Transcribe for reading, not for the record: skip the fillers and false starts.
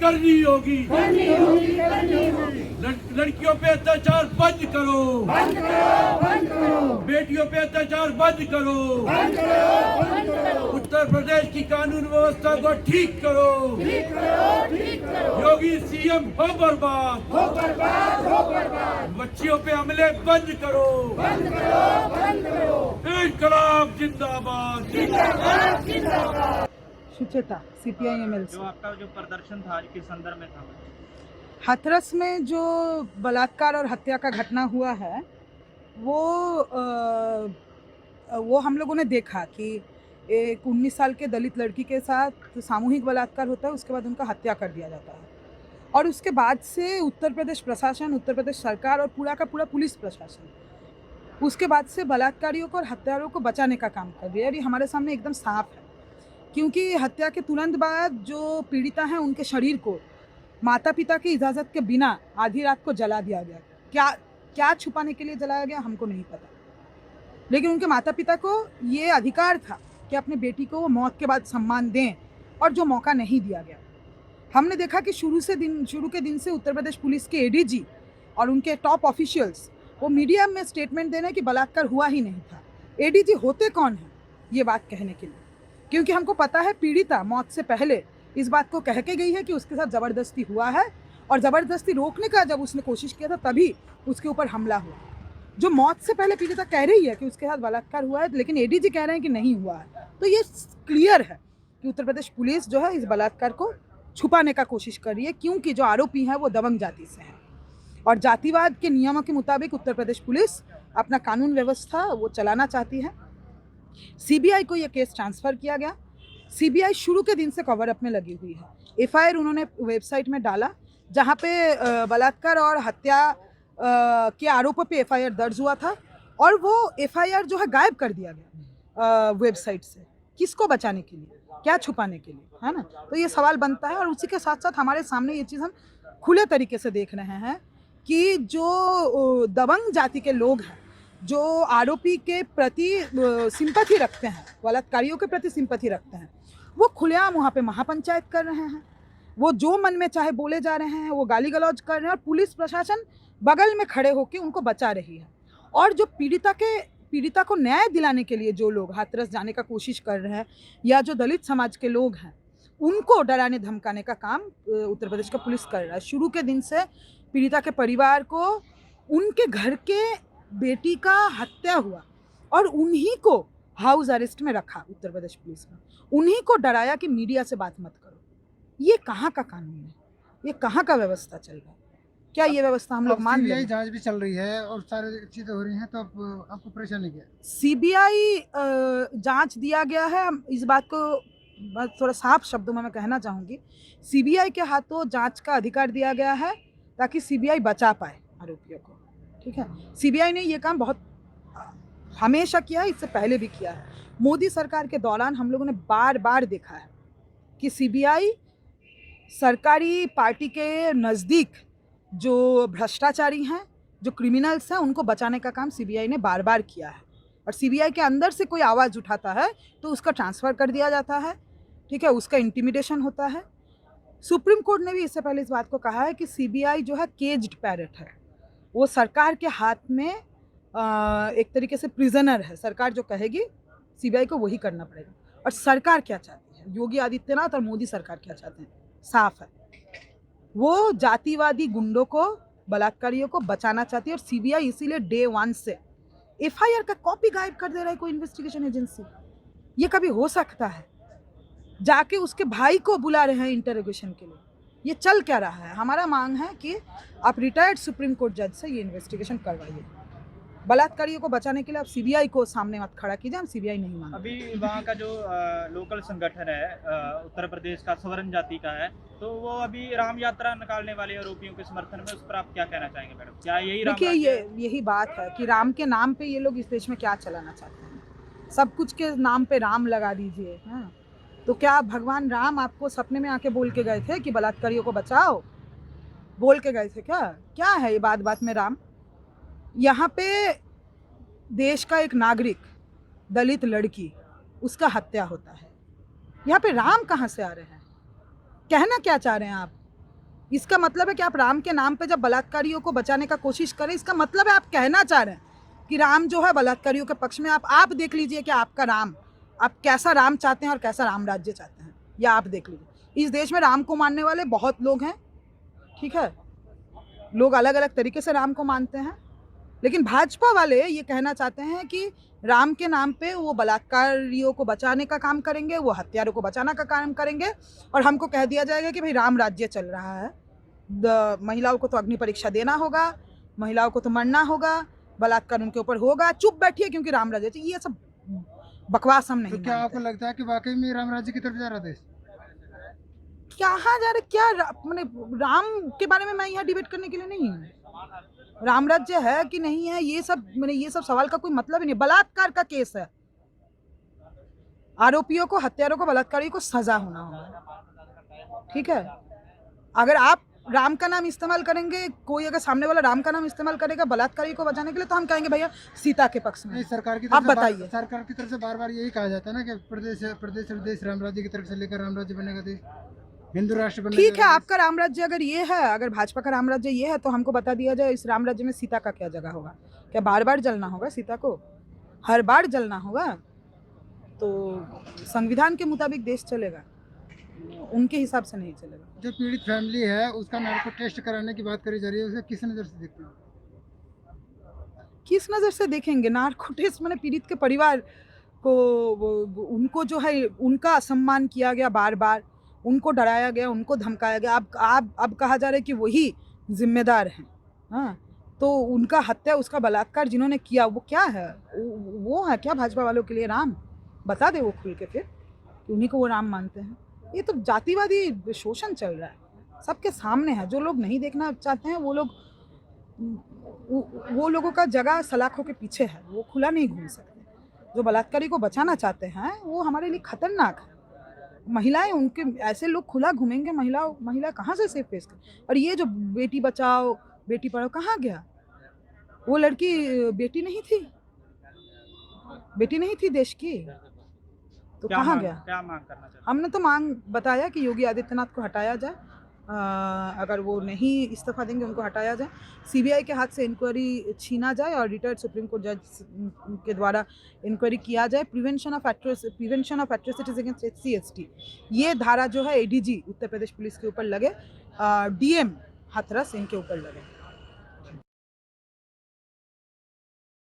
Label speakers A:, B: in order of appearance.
A: करनी होगी।
B: करनी होगी, करनी होगी।
A: लड़कियों पे अत्याचार बंद करो,
B: बंद करो, बंद करो।
A: बेटियों पे अत्याचार बंद करो,
B: बंद करो, बंद करो।
A: उत्तर प्रदेश की कानून व्यवस्था को ठीक करो।
B: ठीक करो, ठीक करो।
A: योगी सीएम हो बर्बाद,
B: हो बर्बाद, हो बर्बाद।
A: बच्चियों पे हमले बंद करो।
B: बंद करो, बंद करो।
A: इनकलाब जिंदाबाद।
B: जिंदाबाद, जिंदाबाद।
C: Sucheta CPI MLC.
D: जो आपका जो प्रदर्शन था आज किस संदर्भ में था?
C: हाथरस में जो बलात्कार और हत्या का घटना हुआ है वो हम लोगों ने देखा कि एक 19 साल के दलित लड़की के साथ सामूहिक बलात्कार होता है, उसके बाद उनका हत्या कर दिया जाता है और उसके बाद से उत्तर प्रदेश प्रशासन, उत्तर प्रदेश सरकार और पूरा का पूरा पुलिस प्रशासन उसके बाद से बलात्कारियों को और हत्यारों को बचाने का काम कर रही है। और ये हमारे सामने एकदम साफ है क्योंकि हत्या के तुरंत बाद जो पीड़िता हैं उनके शरीर को माता पिता की इजाज़त के बिना आधी रात को जला दिया गया। क्या छुपाने के लिए जलाया गया हमको नहीं पता, लेकिन उनके माता पिता को ये अधिकार था कि अपनी बेटी को वो मौत के बाद सम्मान दें और जो मौका नहीं दिया गया। हमने देखा कि शुरू के दिन से उत्तर प्रदेश पुलिस के एडीजी और उनके टॉप ऑफिशियल्स वो मीडिया में स्टेटमेंट दे रहे हैं कि बलात्कार हुआ ही नहीं था। एडीजी होते कौन हैं ये बात कहने के लिए? क्योंकि हमको पता है पीड़िता मौत से पहले इस बात को कह के गई है कि उसके साथ ज़बरदस्ती हुआ है और ज़बरदस्ती रोकने का जब उसने कोशिश किया था तभी उसके ऊपर हमला हुआ। जो मौत से पहले पीड़िता कह रही है कि उसके साथ बलात्कार हुआ है, लेकिन एडीजी कह रहे हैं कि नहीं हुआ है। तो ये क्लियर है कि उत्तर प्रदेश पुलिस जो है इस बलात्कार को छुपाने का कोशिश कर रही है क्योंकि जो आरोपी हैं वो दबंग जाति से हैं और जातिवाद के नियमों के मुताबिक उत्तर प्रदेश पुलिस अपना कानून व्यवस्था वो चलाना चाहती है। सीबीआई को ये केस ट्रांसफ़र किया गया। सीबीआई शुरू के दिन से कवर अप में लगी हुई है। एफआईआर उन्होंने वेबसाइट में डाला जहाँ पे बलात्कार और हत्या के आरोपों पे एफआईआर दर्ज हुआ था और वो एफआईआर जो है गायब कर दिया गया वेबसाइट से। किसको बचाने के लिए, क्या छुपाने के लिए, है ना? तो ये सवाल बनता है और उसी के साथ साथ हमारे सामने ये चीज़ हम खुले तरीके से देख रहे हैं कि जो दबंग जाति के लोग हैं जो आरोपी के प्रति सिंपैथी रखते हैं, बलात्कारियों के प्रति सिंपैथी रखते हैं, वो खुलेआम वहाँ पे महापंचायत कर रहे हैं। वो जो मन में चाहे बोले जा रहे हैं, वो गाली गलौज कर रहे हैं और पुलिस प्रशासन बगल में खड़े होकर उनको बचा रही है। और जो पीड़िता को न्याय दिलाने के लिए जो लोग हाथरस जाने का कोशिश कर रहे हैं या जो दलित समाज के लोग हैं उनको डराने धमकाने का काम उत्तर प्रदेश का पुलिस कर रहा है। शुरू के दिन से पीड़िता के परिवार को उनके घर के बेटी का हत्या हुआ और उन्हीं को हाउस अरेस्ट में रखा उत्तर प्रदेश पुलिस ने, उन्हीं को डराया कि मीडिया से बात मत करो। ये कहाँ का कानून है? ये कहाँ का व्यवस्था चल रहा है? क्या ये व्यवस्था हम लोग मान लें?
E: सीबीआई जांच भी चल रही है और सारी चीजें हो रही हैं, तो आपको परेशानी क्या है?
C: सीबीआई जांच दिया गया है। इस बात को बस थोड़ा साफ शब्दों में मैं कहना चाहूँगी, सीबीआई के हाथों जांच का अधिकार दिया गया है ताकि सीबीआई बचा पाए आरोपियों को। ठीक है, सीबीआई ने ये काम बहुत हमेशा किया है, इससे पहले भी किया है। मोदी सरकार के दौरान हम लोगों ने बार बार देखा है कि सीबीआई सरकारी पार्टी के नज़दीक जो भ्रष्टाचारी हैं, जो क्रिमिनल्स हैं, उनको बचाने का काम सीबीआई ने बार बार किया है। और सीबीआई के अंदर से कोई आवाज़ उठाता है तो उसका ट्रांसफ़र कर दिया जाता है। ठीक है, उसका इंटिमिडेशन होता है। सुप्रीम कोर्ट ने भी इससे पहले इस बात को कहा है कि सीबीआई जो है केज्ड पैरट है, वो सरकार के हाथ में एक तरीके से प्रिजनर है। सरकार जो कहेगी सीबीआई को वही करना पड़ेगा। और सरकार क्या चाहती है, योगी आदित्यनाथ और मोदी सरकार क्या चाहते हैं, साफ है। वो जातिवादी गुंडों को, बलात्कारियों को बचाना चाहती है और सीबीआई इसीलिए डे 1 से एफआईआर का कॉपी गायब कर दे रहा है कोई इन्वेस्टिगेशन एजेंसी। ये कभी हो सकता है? जाके उसके भाई को बुला रहे हैं इंटरोगेशन के लिए। ये चल क्या रहा है? हमारा मांग है कि आप रिटायर्ड सुप्रीम कोर्ट जज से ये इन्वेस्टिगेशन करवाइए। बलात्कारियों को बचाने के लिए आप सीबीआई को सामने मत खड़ा कीजिए। हम सीबीआई नहीं मांगते।
D: अभी वहाँ का जो लोकल संगठन है उत्तर प्रदेश का सवर्ण जाति का है, तो वो अभी राम यात्रा निकालने वाले आरोपियों के समर्थन में, उस पर आप क्या कहना चाहेंगे मैडम? क्या यही राम
C: देखिए, यही बात है कि राम के नाम पे ये लोग इस देश में क्या चलाना चाहते हैं। सब कुछ के नाम पे राम लगा दीजिए। हाँ, तो क्या भगवान राम आपको सपने में आके बोल के गए थे कि बलात्कारियों को बचाओ? बोल के गए थे क्या है ये बात में राम? यहाँ पे देश का एक नागरिक, दलित लड़की, उसका हत्या होता है। यहाँ पे राम कहाँ से आ रहे हैं? कहना क्या चाह रहे हैं आप? इसका मतलब है कि आप राम के नाम पे जब बलात्कारियों को बचाने का कोशिश करें, इसका मतलब है आप कहना चाह रहे हैं कि राम जो है बलात्कारियों के पक्ष में। आप देख लीजिए कि आपका राम, आप कैसा राम चाहते हैं और कैसा राम राज्य चाहते हैं, या आप देख लीजिए। इस देश में राम को मानने वाले बहुत लोग हैं, ठीक है, लोग अलग अलग तरीके से राम को मानते हैं, लेकिन भाजपा वाले ये कहना चाहते हैं कि राम के नाम पे वो बलात्कारियों को बचाने का काम करेंगे, वो हत्यारों को बचाने का काम करेंगे, और हमको कह दिया जाएगा कि भाई राम राज्य चल रहा है, महिलाओं को तो अग्नि परीक्षा देना होगा, महिलाओं को तो मरना होगा, बलात्कार उनके ऊपर होगा, चुप बैठिए क्योंकि राम राज्य। ये सब बकवास हम नहीं
E: तो क्या
C: मानते।
E: आपको लगता है कि वाकई में राम राज्य की तरफ जा रहा देश?
C: कहाँ जा रहे, क्या मैंने राम के बारे में मैं यहाँ डिबेट करने के लिए नहीं हूँ। राम राज्य है कि नहीं है, ये सब सवाल का कोई मतलब ही नहीं। बलात्कार का केस है, आरोपियों को, हत्यारों को, बलात्कारियों को सजा होना होगा, ठीक है। अगर आप राम का नाम इस्तेमाल करेंगे, कोई अगर सामने वाला राम का नाम इस्तेमाल करेगा बलात्कारी को बचाने के लिए, तो हम कहेंगे भैया सीता के पक्ष में।
E: नहीं, सरकार की
C: आप
E: तरफ से
C: बताइए।
E: सरकार की तरफ से बार बार यही कहा जाता है ना कि प्रदेश राम राज्य की तरफ से लेकर राम राज्य बनेगा देश, हिंदू राष्ट्र बनेगा।
C: ठीक है, आपका राम राज्य अगर ये है, अगर भाजपा का राम राज्य ये है, तो हमको बता दिया जाए इस राम राज्य में सीता का क्या जगह होगा। क्या बार बार जलना होगा सीता को? हर बार जलना होगा? तो संविधान के मुताबिक देश चलेगा, उनके हिसाब से नहीं चलेगा।
E: जो पीड़ित फैमिली है उसका नार्को टेस्ट कराने की बात करी जा रही है, उसे किस नज़र से देखते हैं?
C: किस नज़र से देखेंगे? नार्को टेस्ट मैंने पीड़ित के परिवार को, उनको जो है उनका असम्मान किया गया, बार बार उनको डराया गया, उनको धमकाया गया। अब कहा जा रहा है कि वही जिम्मेदार हैं। हाँ, तो उनका हत्या, उसका बलात्कार जिन्होंने किया, वो क्या है? वो है क्या भाजपा वालों के लिए राम? बता दे वो खुल के फिर कि उन्हीं को वो राम मानते हैं। ये तो जातिवादी शोषण चल रहा है, सबके सामने है। जो लोग नहीं देखना चाहते हैं वो लोगों का जगह सलाखों के पीछे है, वो खुला नहीं घूम सकते। जो बलात्कारी को बचाना चाहते हैं वो हमारे लिए खतरनाक है। महिलाएं, उनके ऐसे लोग खुला घूमेंगे, महिला कहाँ से सेफ फेस कर? और ये जो बेटी बचाओ बेटी पढ़ाओ कहाँ गया? वो लड़की बेटी नहीं थी देश की, तो कहाँ गया?
D: क्या मांग करना चाहते हैं?
C: हमने तो मांग बताया कि योगी आदित्यनाथ को हटाया जाए, अगर वो नहीं इस्तीफा देंगे उनको हटाया जाए, सीबीआई के हाथ से इंक्वायरी छीना जाए और रिटायर्ड सुप्रीम कोर्ट जज के द्वारा इंक्वायरी किया जाए। Prevention of atrocities against SC/ST, ये धारा जो है ADG उत्तर प्रदेश पुलिस के ऊपर लगे, DM हाथरस इनके ऊपर लगे।